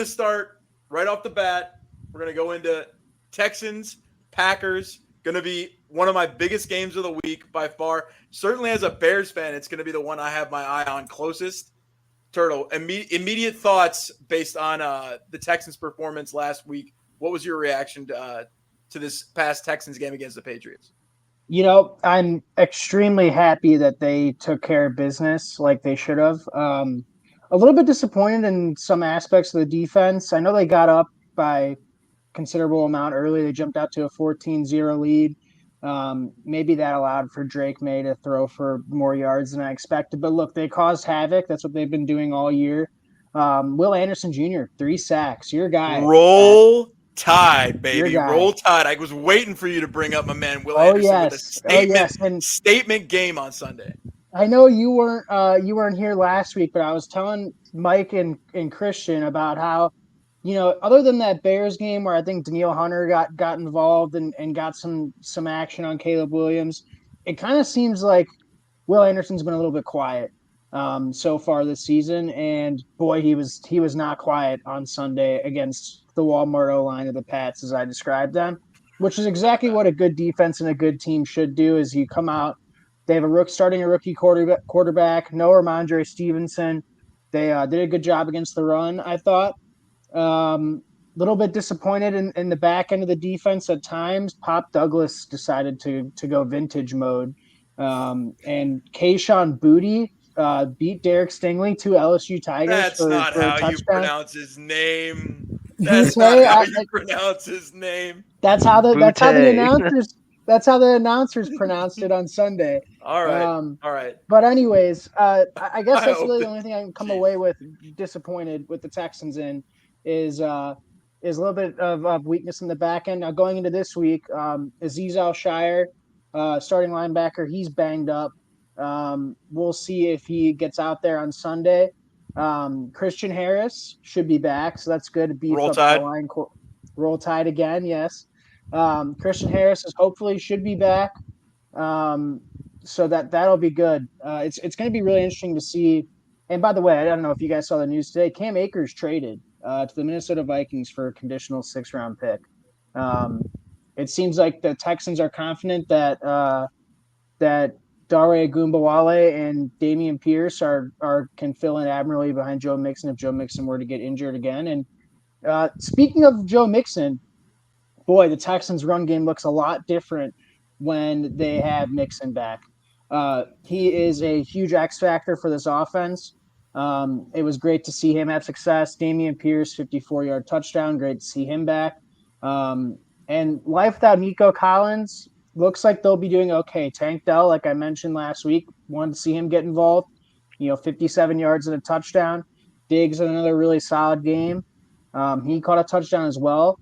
to start right off the bat. We're going to go into Texans, Packers. Going to be one of my biggest games of the week by far. Certainly as a Bears fan, it's going to be the one I have my eye on closest. Turtle, immediate thoughts based on the Texans' performance last week. What was your reaction to this past Texans game against the Patriots? I'm extremely happy that they took care of business like they should have. A little bit disappointed in some aspects of the defense. I know they got up by considerable amount early. They jumped out to a 14-0 lead. Maybe that allowed for Drake May to throw for more yards than I expected. But look, they caused havoc. That's what they've been doing all year. Will Anderson Jr., 3 sacks. Your guy. Roll Tide, Your baby. guy. Roll Tide. I was waiting for you to bring up my man Will Oh Anderson with a yes. Oh yes. And statement game on Sunday. I know you weren't here last week, but I was telling Mike and Christian about how, other than that Bears game where I think Danielle Hunter got involved and got some action on Caleb Williams, it kind of seems like Will Anderson's been a little bit quiet so far this season, and boy, he was not quiet on Sunday against the Walmart O line of the Pats as I described them, which is exactly what a good defense and a good team should do. Is you come out, they have starting a rookie quarterback, no Ramondre Stevenson. They did a good job against the run, I thought. Little bit disappointed in the back end of the defense at times. Pop Douglas decided to go vintage mode. And Kayshon Boutte beat Derek Stingley, 2 LSU Tigers That's not for a how you touchdown. pronounce his name. That's not Butte, how you pronounce his name. that's how the Butte. announcers pronounced it on Sunday. All right. Um, All right. but anyways, I guess I that's hope really the that. only thing I can come Jeez. away with disappointed with the Texans in is a little bit of weakness in the back end. Now going into this week, Azeez Al-Shire, starting linebacker, he's banged up. We'll see if he gets out there on Sunday. Christian Harris should be back, so that's good to beef Roll up the Tide. line. Roll Tide again, yes. Christian Harris is hopefully should be back, so that'll be good. It's going to be really interesting to see. And by the way, I don't know if you guys saw the news today. Cam Akers traded to the Minnesota Vikings for a conditional 6th-round pick. It seems like the Texans are confident that Dare Goombawale and Damian Pierce can fill in admirably behind Joe Mixon if Joe Mixon were to get injured again. And speaking of Joe Mixon, boy, the Texans' run game looks a lot different when they have Mixon back. He is a huge X factor for this offense. It was great to see him have success. Damian Pierce, 54-yard touchdown. Great to see him back. And life without Nico Collins looks like they'll be doing okay. Tank Dell, like I mentioned last week, wanted to see him get involved. 57 yards and a touchdown. Diggs in another really solid game. He caught a touchdown as well.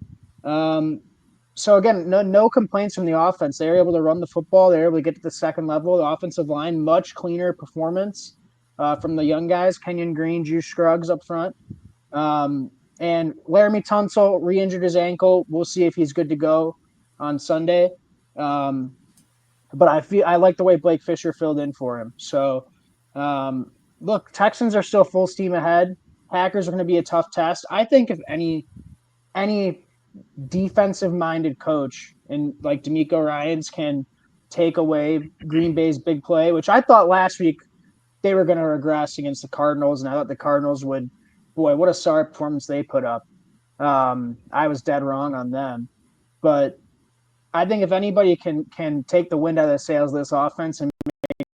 So again, no complaints from the offense. They were able to run the football. They were able to get to the second level. The offensive line, much cleaner performance from the young guys. Kenyon Green, Juice Scruggs up front. And Laramie Tunsil re-injured his ankle. We'll see if he's good to go on Sunday. But I like the way Blake Fisher filled in for him. So, look, Texans are still full steam ahead. Packers are going to be a tough test. I think if any defensive-minded coach and like D'Amico Ryans can take away Green Bay's big play, which I thought last week they were going to regress against the Cardinals, and I thought the Cardinals would, boy, what a sorry performance they put up. I was dead wrong on them. But I think if anybody can take the wind out of the sails of this offense and make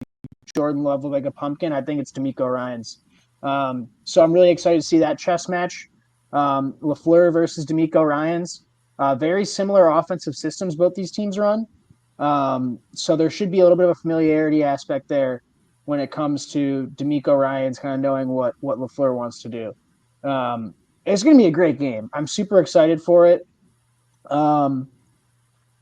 Jordan Love look like a pumpkin, I think it's D'Amico Ryans. So I'm really excited to see that chess match. LaFleur versus D'Amico Ryans. Very similar offensive systems both these teams run. So there should be a little bit of a familiarity aspect there when it comes to D'Amico Ryans kind of knowing what LaFleur wants to do. It's going to be a great game. I'm super excited for it.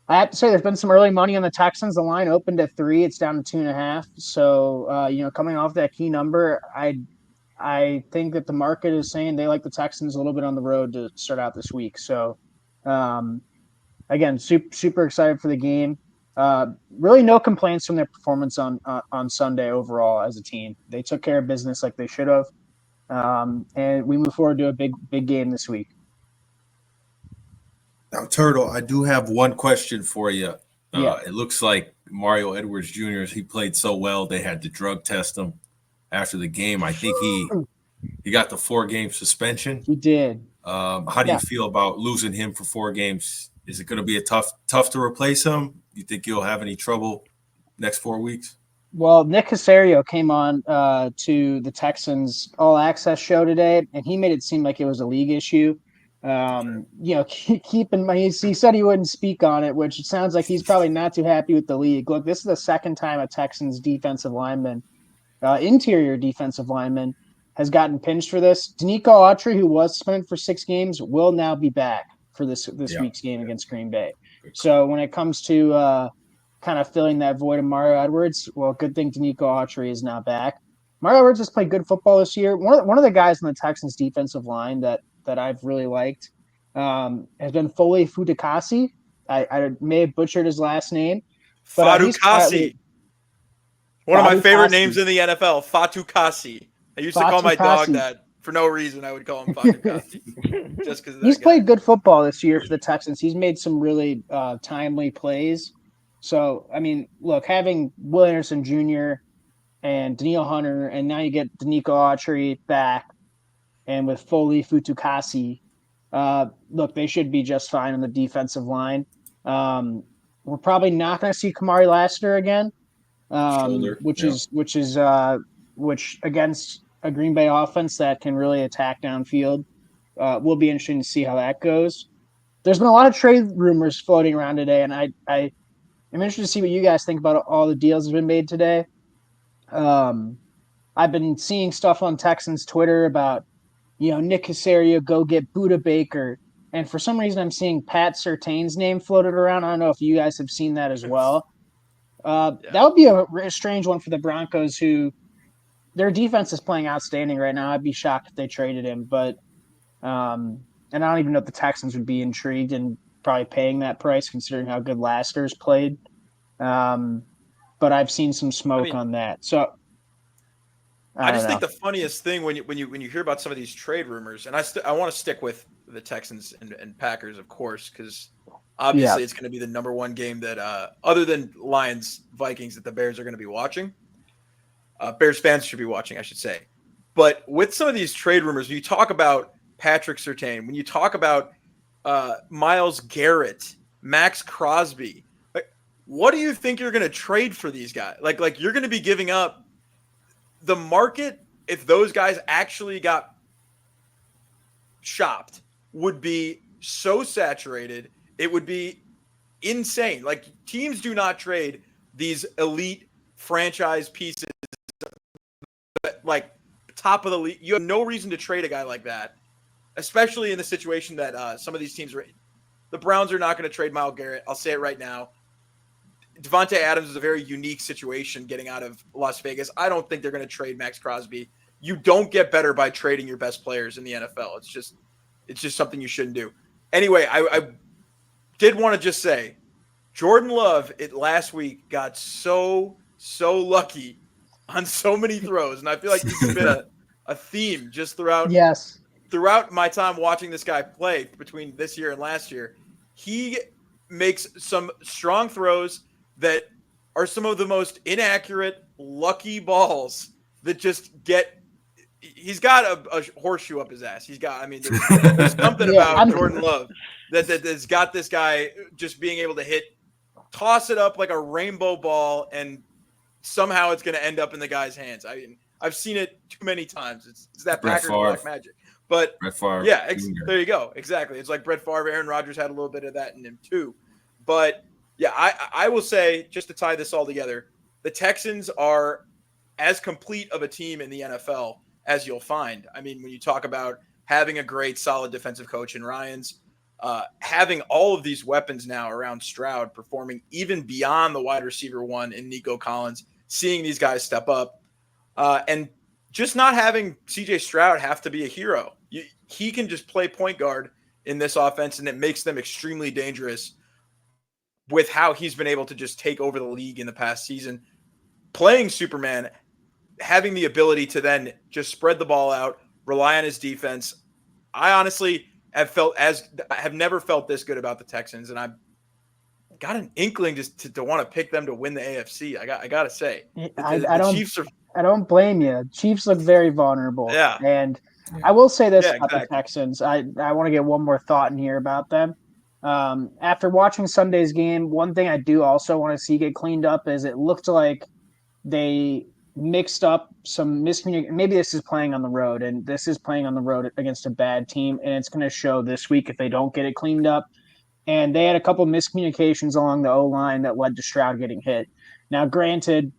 I have to say there's been some early money on the Texans. The line opened at 3. It's down to 2.5. So, coming off that key number, I think that the market is saying they like the Texans a little bit on the road to start out this week. So, again, super excited for the game. Really no complaints from their performance on Sunday overall as a team. They took care of business like they should have. And we move forward to a big game this week. Now, Turtle, I do have one question for you. Yeah. It looks like Mario Edwards Jr. He played so well they had to drug test him after the game. I think he got the 4-game suspension. He did. How do you feel about losing him for 4 games? Is it going to be a tough to replace him? You think you'll have any trouble next 4 weeks? Well, Nick Caserio came on to the Texans All Access show today, and he made it seem like it was a league issue. Keep in mind, he said he wouldn't speak on it, which sounds like he's probably not too happy with the league. Look, this is the second time a Texans defensive lineman, interior defensive lineman, has gotten pinched for this. Danico Autry, who was suspended for 6 games, will now be back for this week's game against Green Bay. So when it comes to kind of filling that void of Mario Edwards, well, good thing Danico Autry is now back. Mario Edwards has played good football this year. One of the guys on the Texans defensive line that I've really liked has been Foley Futukasi. I may have butchered his last name. Fatukasi. One of my favorite names in the NFL, Fatukasi. I used to call my dog that for no reason. I would call him Fatukasi. Just because he's played good football this year for the Texans. He's made some really timely plays. So, I mean, look, having Will Anderson Jr. and Daniil Hunter, and now you get Danico Autry back, and with Foley Futukasi, look, they should be just fine on the defensive line. We're probably not going to see Kamari Lassiter again, which against a Green Bay offense that can really attack downfield, will be interesting to see how that goes. There's been a lot of trade rumors floating around today, and I'm interested to see what you guys think about all the deals that have been made today. I've been seeing stuff on Texans Twitter about, Nick Caserio go get Budda Baker. And for some reason, I'm seeing Pat Surtain's name floated around. I don't know if you guys have seen that as well. That would be a strange one for the Broncos, who their defense is playing outstanding right now. I'd be shocked if they traded him. But and I don't even know if the Texans would be intrigued in probably paying that price, considering how good Lassiter's played. But I've seen some smoke on that. So I just think the funniest thing when you hear about some of these trade rumors, and I want to stick with the Texans and Packers, of course, because obviously it's going to be the number one game that other than Lions Vikings that the Bears are going to be watching. Bears fans should be watching, I should say. But with some of these trade rumors, when you talk about Patrick Surtain, when you talk about Myles Garrett, Max Crosby, what do you think you're going to trade for these guys? Like you're going to be giving up the market, if those guys actually got shopped, would be so saturated, it would be insane. Like, teams do not trade these elite franchise pieces, like top of the league. You have no reason to trade a guy like that, especially in the situation that some of these teams are in. The Browns are not going to trade Myles Garrett. I'll say it right now. Devontae Adams is a very unique situation getting out of Las Vegas. I don't think they're going to trade Max Crosby. You don't get better by trading your best players in the NFL. It's just something you shouldn't do. Anyway, I did want to just say, Jordan Love last week got so lucky on so many throws, and I feel like this has been a theme just throughout my time watching this guy play between this year and last year. He makes some strong throws that are some of the most inaccurate, lucky balls that just get – he's got a horseshoe up his ass. There's something about Jordan Love that has got this guy just being able to toss it up like a rainbow ball, and somehow it's going to end up in the guy's hands. I mean, I've seen it too many times. It's that Packers black magic. But Brett Favre. Yeah, there you go. Exactly. It's like Brett Favre, Aaron Rodgers had a little bit of that in him too. But yeah, I will say, just to tie this all together, the Texans are as complete of a team in the NFL as you'll find. I mean, when you talk about having a great, solid defensive coach in Ryans, having all of these weapons now around Stroud, performing even beyond the wide receiver one in Nico Collins, seeing these guys step up, and just not having CJ Stroud have to be a hero. He can just play point guard in this offense, and it makes them extremely dangerous with how he's been able to just take over the league in the past season. Playing Superman, having the ability to then just spread the ball out, rely on his defense. I honestly have never felt this good about the Texans, and I've got an inkling just to want to pick them to win the AFC. I got to say, the Chiefs are. I don't blame you. Chiefs look very vulnerable. Yeah. And I will say this Yeah, about exactly. the Texans. I want to get one more thought in here about them. After watching Sunday's game, one thing I do also want to see get cleaned up is it looked like they mixed up some miscommunication. Maybe this is playing on the road, and this is playing on the road against a bad team, and it's going to show this week if they don't get it cleaned up. And they had a couple of miscommunications along the O-line that led to Stroud getting hit. Now, granted,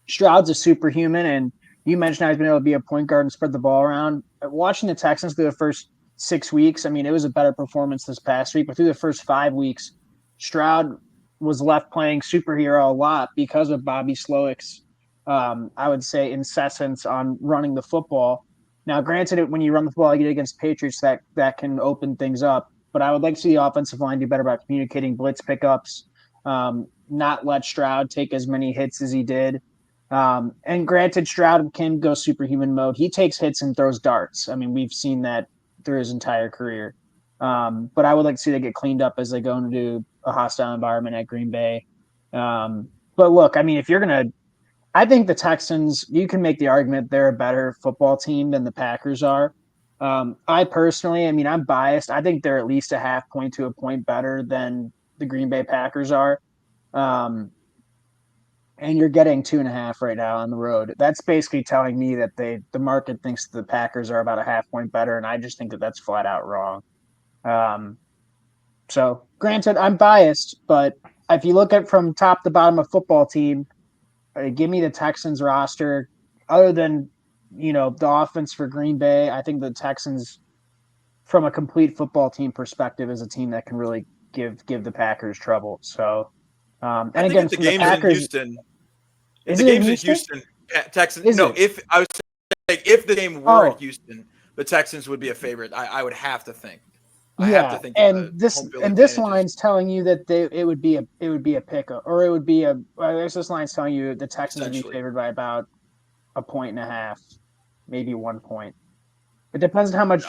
Stroud's a superhuman, and you mentioned how he's been able to be a point guard and spread the ball around. Watching the Texans through the first 6 weeks, I mean, it was a better performance this past week, but through the first 5 weeks, Stroud was left playing superhero a lot because of Bobby Slowick's, I would say, incessance on running the football. Now, granted, when you run the football you get against Patriots, that can open things up, but I would like to see the offensive line do better about communicating blitz pickups, not let Stroud take as many hits as he did. And granted, Stroud can go superhuman mode. He takes hits and throws darts. I mean, we've seen that through his entire career. But I would like to see they get cleaned up as they go into a hostile environment at Green Bay. But look, I mean, I think the Texans, you can make the argument they're a better football team than the Packers are. I personally, I mean, I'm biased. I think they're at least a half point to a point better than the Green Bay Packers are. And you're getting 2.5 right now on the road. That's basically telling me that the market thinks the Packers are about a half point better, and I just think that that's flat out wrong. So, granted, I'm biased, but if you look at from top to bottom of football team, give me the Texans roster. Other than the offense for Green Bay, I think the Texans, from a complete football team perspective, is a team that can really give the Packers trouble. So. And I think again, if the from game's the Packers, in Houston, is it in Houston, Texans. Is No, it? if I was saying if the game were in Houston, the Texans would be a favorite. I would have to think. I have to think. And this line's line's telling you that it would be a pick, or it would be a. I guess this line's telling you the Texans would be favored by about 1.5, maybe 1 point. It depends on how much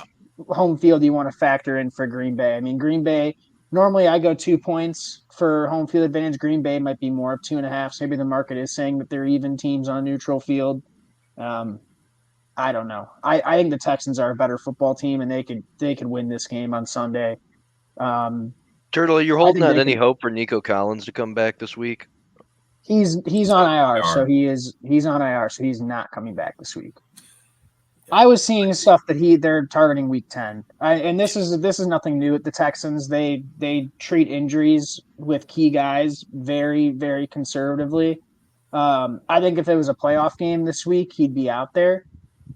home field you want to factor in for Green Bay. I mean, Green Bay. Normally, I go 2 points for home field advantage. Green Bay might be more of 2.5. So maybe the market is saying that they're even teams on a neutral field. I don't know. I think the Texans are a better football team, and they could win this game on Sunday. Turtle, you're holding out any hope for Nico Collins to come back this week? He's on IR, so he's on IR, so he's not coming back this week. I was seeing stuff that they're targeting week 10. And this is nothing new at the Texans. They treat injuries with key guys very, very conservatively. I think if it was a playoff game this week, he'd be out there.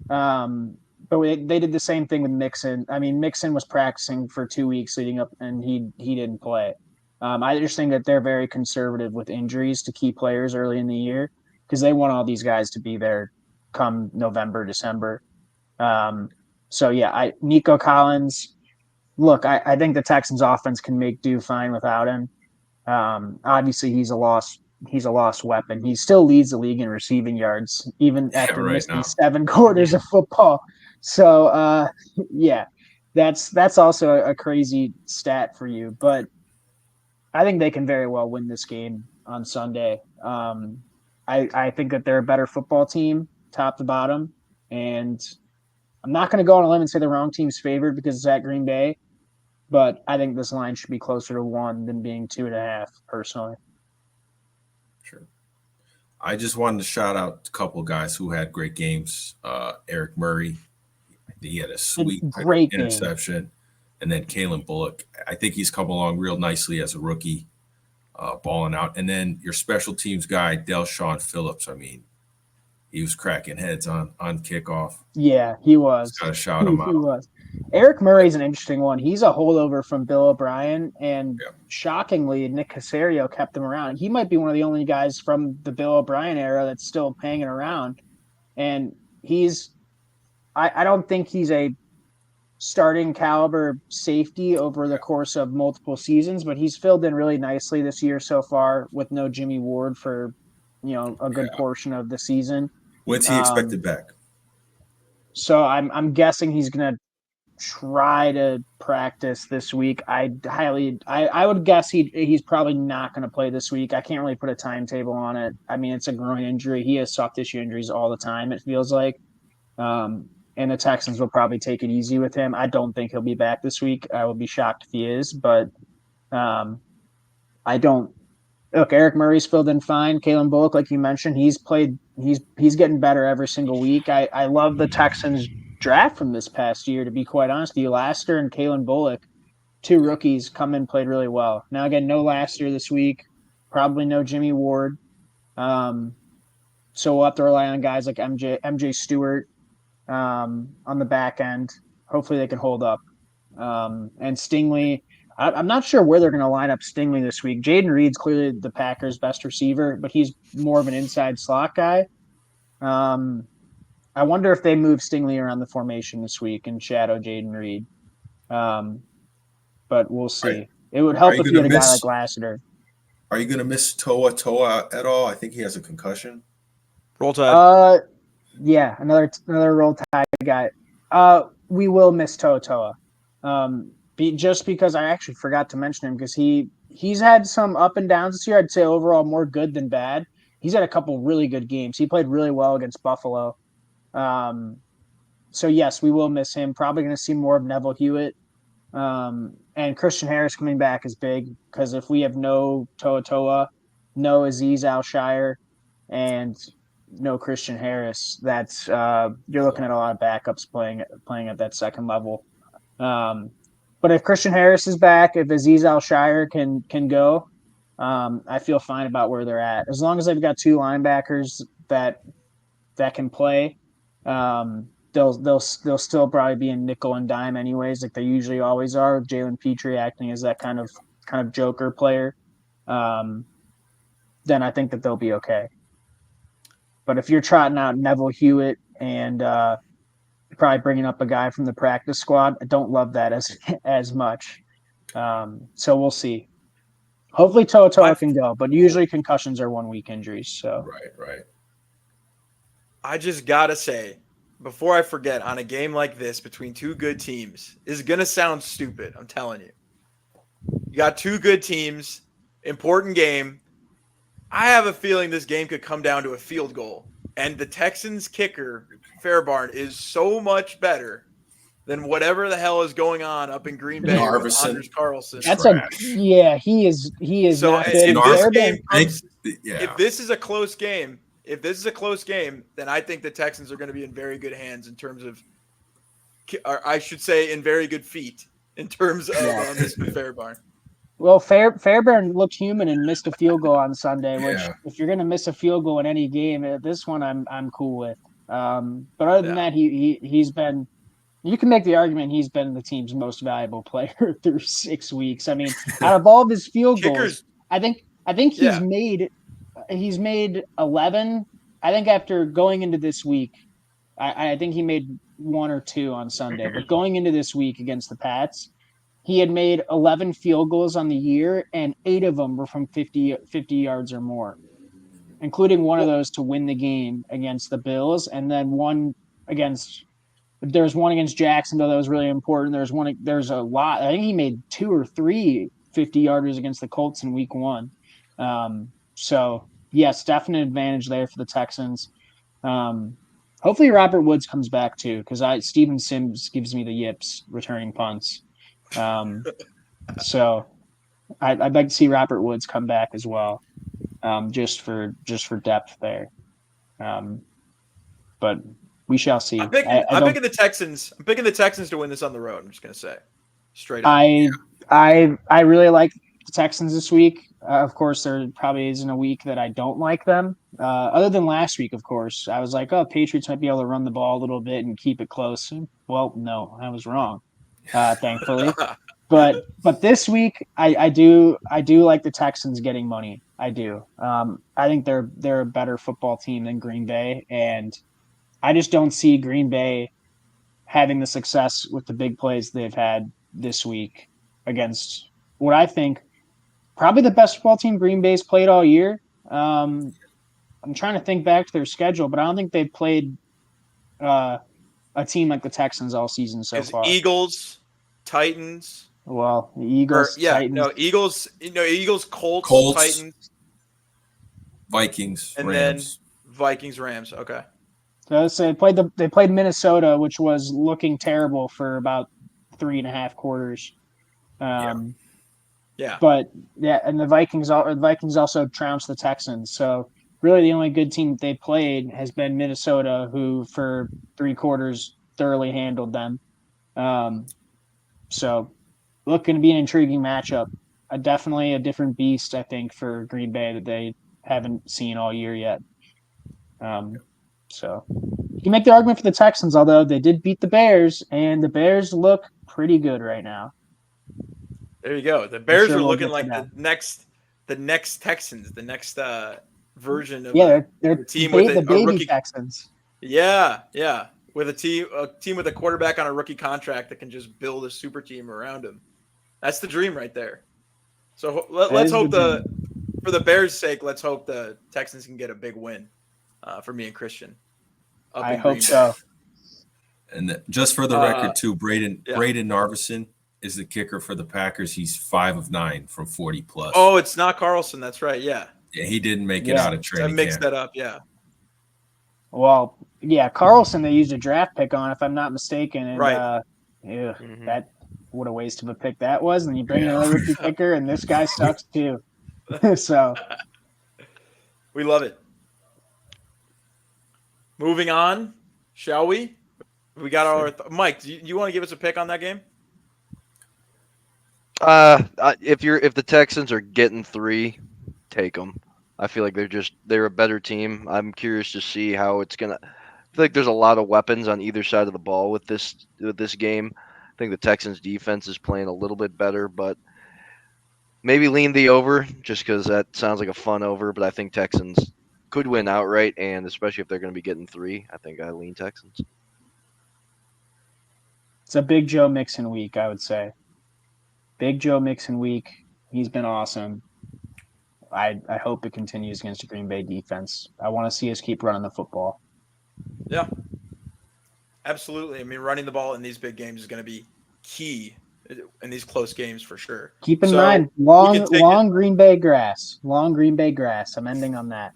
But they did the same thing with Mixon. I mean, Mixon was practicing for 2 weeks leading up, and he didn't play. I just think that they're very conservative with injuries to key players early in the year because they want all these guys to be there come November, December. So yeah, Nico Collins, look, I think the Texans offense can make do fine without him. Obviously he's a lost weapon. He still leads the league in receiving yards, even after missing 7 quarters of football. So, yeah, that's also a crazy stat for you, but I think they can very well win this game on Sunday. I think that they're a better football team, top to bottom, and I'm not going to go on a limb and say the wrong team's favored because it's at Green Bay, but I think this line should be closer to 1 than being 2.5, personally. Sure. I just wanted to shout out a couple of guys who had great games. Eric Murray, he had a great interception. Game. And then Kalen Bullock. I think he's come along real nicely as a rookie, balling out. And then your special teams guy, Del'Shawn Phillips. I mean, he was cracking heads on kickoff. Yeah, he was. Got to shout him out. He was. Eric Murray's an interesting one. He's a holdover from Bill O'Brien, and shockingly, Nick Caserio kept him around. He might be one of the only guys from the Bill O'Brien era that's still hanging around. And I don't think he's a starting caliber safety over the course of multiple seasons, but he's filled in really nicely this year so far with no Jimmy Ward for a good portion of the season. When's he expected back? So I'm guessing he's gonna try to practice this week. I would guess he's probably not going to play this week. I can't really put a timetable on it. I mean, it's a groin injury. He has soft tissue injuries all the time, it feels like. And the Texans will probably take it easy with him. I don't think he'll be back this week. I will be shocked if he is, but I don't. Look, Eric Murray's filled in fine. Kalen Bullock, like you mentioned, he's getting better every single week. I love the Texans draft from this past year, to be quite honest with you. Laster and Kalen Bullock, two rookies, come in, played really well. Now, again, no Laster this week, probably no Jimmy Ward. So we'll have to rely on guys like MJ Stewart on the back end. Hopefully they can hold up. And Stingley, I'm not sure where they're going to line up Stingley this week. Jaden Reed's clearly the Packers' best receiver, but he's more of an inside slot guy. I wonder if they move Stingley around the formation this week and shadow Jaden Reed. But we'll see. It would help if you had a guy like Lassiter. Are you going to miss Toa at all? I think he has a concussion. Roll Tide. Yeah, another Roll Tide guy. We will miss Toa. Just because I actually forgot to mention him because he's had some up and downs this year. I'd say overall more good than bad. He's had a couple really good games. He played really well against Buffalo. So yes, we will miss him. Probably going to see more of Neville Hewitt. And Christian Harris coming back is big because if we have no Toa, no Azeez Al-Shire, and no Christian Harris, that's you're looking at a lot of backups playing at that second level. But if Christian Harris is back, if Azeez Al-Shire can go, I feel fine about where they're at. As long as they've got two linebackers that can play, they'll still probably be in nickel and dime anyways, like they usually always are. Jalen Petrie acting as that kind of joker player, then I think that they'll be okay. But if you're trotting out Neville Hewitt and probably bringing up a guy from the practice squad, I don't love that as much. So we'll see. Hopefully Toa can go, but usually concussions are 1 week injuries. So right. I just gotta say, before I forget, on a game like this between two good teams, is gonna sound stupid. I'm telling you. You got two good teams, important game. I have a feeling this game could come down to a field goal. And the Texans kicker, Fairbarn, is so much better than whatever the hell is going on up in Green Bay with Anders Carlson. He is so not good. If this is a close game, then I think the Texans are going to be in very good hands in terms of, or I should say, in very good feet in terms of Mr. Fairbarn. Well, Fairbairn looked human and missed a field goal on Sunday, which if you're going to miss a field goal in any game, this one I'm cool with. But other than that, he's been. You can make the argument he's been the team's most valuable player through 6 weeks. I mean, out of all of his field goals, I think he's made 11. I think after going into this week, I think he made 1 or 2 on Sunday. But going into this week against the Pats, he had made 11 field goals on the year, and 8 of them were from 50 yards or more, including one of those to win the game against the Bills, and then one against Jacksonville that was really important. There's a lot. I think he made 2 or 3 50-yarders against the Colts in week 1. So, yes, definite advantage there for the Texans. Hopefully Robert Woods comes back too, because Steven Sims gives me the yips returning punts. So I'd like to see Robert Woods come back as well, just for depth there. But we shall see. I'm picking the Texans. I'm picking the Texans to win this on the road. I'm just gonna say, straight up. I really like the Texans this week. Of course, there probably isn't a week that I don't like them. Other than last week, of course, I was like, oh, Patriots might be able to run the ball a little bit and keep it close. Well, no, I was wrong. Thankfully, but this week I do like the Texans getting money. I do. I think they're a better football team than Green Bay, and I just don't see Green Bay having the success with the big plays they've had this week against what I think probably the best football team Green Bay's played all year. I'm trying to think back to their schedule, but I don't think they've played a team like the Texans all season so far. Eagles, Titans. Well, the Eagles, Titans. Eagles. Eagles, Colts, Titans, Vikings, and Rams. then Vikings, Rams. Okay. So they played Minnesota, which was looking terrible for about 3.5 quarters. Yeah. But and the Vikings also trounced the Texans. So really, the only good team that they played has been Minnesota, who for 3 quarters thoroughly handled them. So looking to be an intriguing matchup. Definitely a different beast, I think, for Green Bay that they haven't seen all year yet. So you can make the argument for the Texans, although they did beat the Bears, and the Bears look pretty good right now. There you go. The Bears are looking like the next Texans, the next version of they're team with the baby rookie Texans. Yeah, with a team with a quarterback on a rookie contract that can just build a super team around him. That's the dream right there. So let's hope for the Bears' sake, let's hope the Texans can get a big win for me and Christian. I hope so. And just for the record, too, Braden Narvison is the kicker for the Packers. He's 5 of 9 from 40 plus. Oh, it's not Carlson. That's right. Yeah. Yeah, he didn't make it out of training camp. I mixed that up. Yeah. Well, yeah, Carlson they used a draft pick on, if I'm not mistaken. And, right. That what a waste of a pick that was. And you bring in another rookie kicker, and this guy sucks too. So we love it. Moving on, shall we? We got our Mike. Do you want to give us a pick on that game? If the Texans are getting 3, take them. I feel like they're a better team. I'm curious to see how it's gonna. I feel like there's a lot of weapons on either side of the ball with this game. I think the Texans defense is playing a little bit better, but maybe lean the over just because that sounds like a fun over. But I think Texans could win outright, and especially if they're going to be getting 3, I think I lean Texans. It's a Big Joe Mixon week, I would say. Big Joe Mixon week. He's been awesome. I hope it continues against the Green Bay defense. I want to see us keep running the football. Yeah, absolutely. I mean, running the ball in these big games is going to be key in these close games for sure. Keep in mind, long Green Bay grass. Long Green Bay grass. I'm ending on that.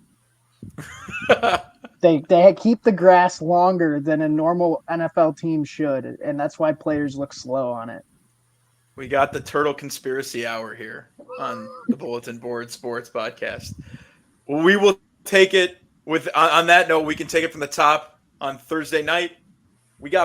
They keep the grass longer than a normal NFL team should, and that's why players look slow on it. We got the Turtle Conspiracy Hour here on the Bulletin Board Sports Podcast. We will take it on that note. We can take it from the top on Thursday night. We got